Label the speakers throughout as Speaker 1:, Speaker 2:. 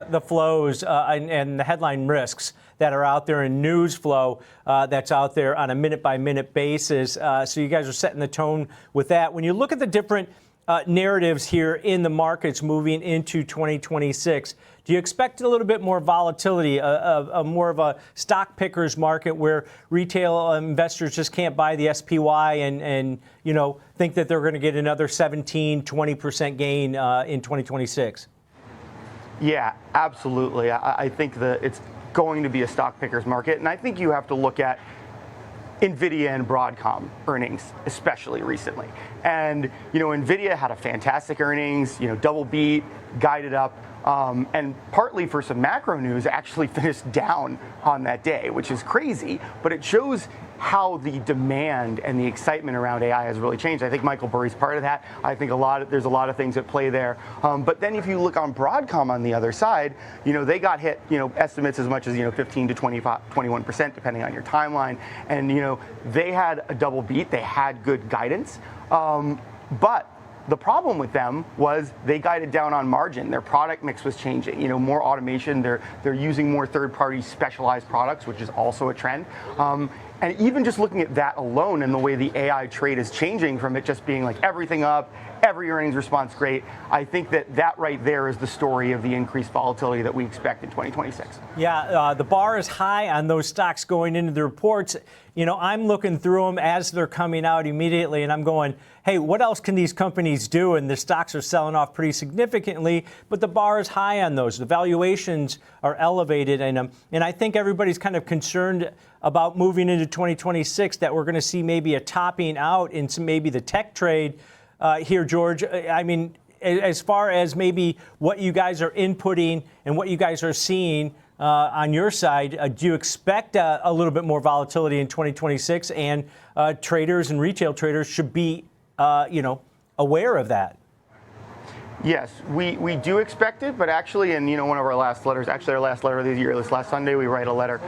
Speaker 1: the flows and the headline risks that are out there in news flow that's out there on a minute-by-minute basis. So you guys are setting the tone with that. When you look at the different narratives here in the markets moving into 2026, do you expect a little bit more volatility, a more of a stock pickers market where retail investors just can't buy the SPY and you know, think that they're going to get another 17, 20% gain in 2026?
Speaker 2: Yeah, absolutely. I think that it's going to be a stock pickers market, and I think you have to look at NVIDIA and Broadcom earnings, especially recently. And, you know, NVIDIA had a fantastic earnings, you know, double beat, guided up, and partly for some macro news, actually finished down on that day, which is crazy, but it shows how the demand and the excitement around AI has really changed. I think Michael Burry's part of that. I think there's a lot of things at play there. But then if you look on Broadcom on the other side, you know, they got hit, you know, estimates as much as, you know, 15 to 21%, depending on your timeline. And, you know, they had a double beat. They had good guidance. But the problem with them was they guided down on margin. Their product mix was changing. You know, more automation. They're using more third-party specialized products, which is also a trend. And even just looking at that alone and the way the AI trade is changing from it just being like everything up, every earnings response great, I think that right there is the story of the increased volatility that we expect in 2026.
Speaker 1: Yeah, the bar is high on those stocks going into the reports. You know, I'm looking through them as they're coming out immediately, and I'm going, hey, what else can these companies do? And the stocks are selling off pretty significantly, but the bar is high on those. The valuations are elevated in them. And I think everybody's kind of concerned about moving into 2026 that we're going to see maybe a topping out in some, maybe the tech trade here, George. I mean, as far as maybe what you guys are inputting and what you guys are seeing on your side, do you expect a little bit more volatility in 2026? And traders and retail traders should be, you know, aware of that.
Speaker 2: Yes, we do expect it, but actually, in, you know, one of our last letters, actually our last letter of the year, this last Sunday, we write a letter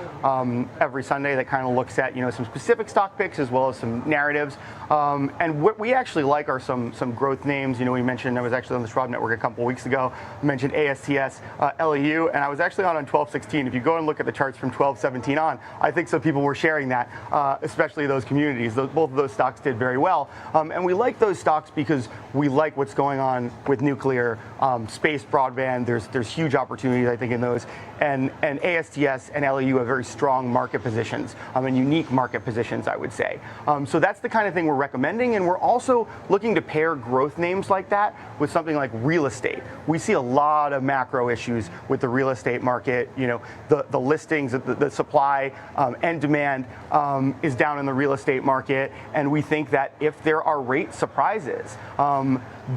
Speaker 2: every Sunday that kind of looks at, you know, some specific stock picks as well as some narratives. And what we actually like are some growth names. You know, we mentioned, I was actually on the Schwab Network a couple weeks ago, I mentioned ASTS LEU, and I was actually on 12/16. If you go and look at the charts from 12/17 on, I think some people were sharing that, especially those communities. Both of those stocks did very well. And we like those stocks because we like what's going on with nuclear, space, broadband. There's huge opportunities, I think, in those. And ASTS and LEU have very strong market positions, and unique market positions, I would say. So that's the kind of thing we're recommending. And we're also looking to pair growth names like that with something like real estate. We see a lot of macro issues with the real estate market. You know, the listings, the supply and demand is down in the real estate market. And we think that if there are rate surprises,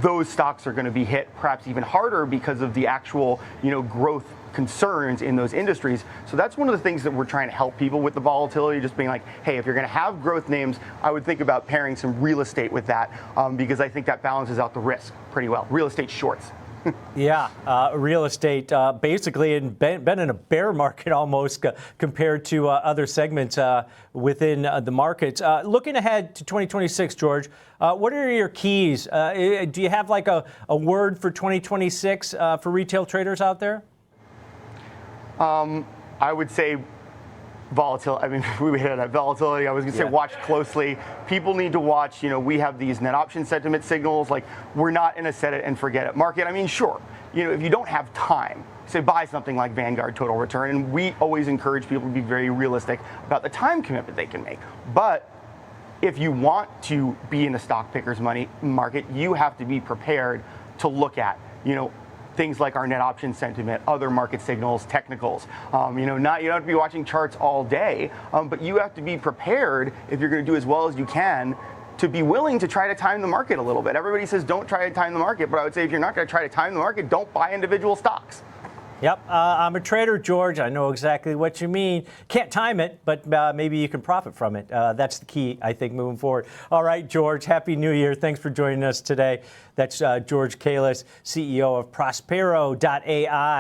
Speaker 2: those stocks are going to be hit perhaps even harder because of the actual, you know, growth concerns in those industries. So that's one of the things that we're trying to help people with the volatility, just being like, hey, if you're going to have growth names, I would think about pairing some real estate with that, because I think that balances out the risk pretty well. Real estate shorts.
Speaker 1: Yeah, real estate basically been in a bear market almost compared to other segments within the markets. Looking ahead to 2026, George, what are your keys? Do you have like a word for 2026 for retail traders out there?
Speaker 2: I would say volatility. I mean, we hit that volatility. I was going to say watch closely. People need to watch. You know, we have these net option sentiment signals. Like, we're not in a set it and forget it market. I mean, sure, you know, if you don't have time, say buy something like Vanguard Total Return. And we always encourage people to be very realistic about the time commitment they can make. But if you want to be in a stock pickers market, you have to be prepared to look at, you know, things like our net option sentiment, other market signals, technicals. You know, you don't have to be watching charts all day, but you have to be prepared, if you're going to do as well as you can, to be willing to try to time the market a little bit. Everybody says don't try to time the market, but I would say if you're not going to try to time the market, don't buy individual stocks.
Speaker 1: Yep, I'm a trader, George. I know exactly what you mean. Can't time it, but maybe you can profit from it. That's the key, I think, moving forward. All right, George, Happy New Year. Thanks for joining us today. That's George Kailas, CEO of Prospero.ai.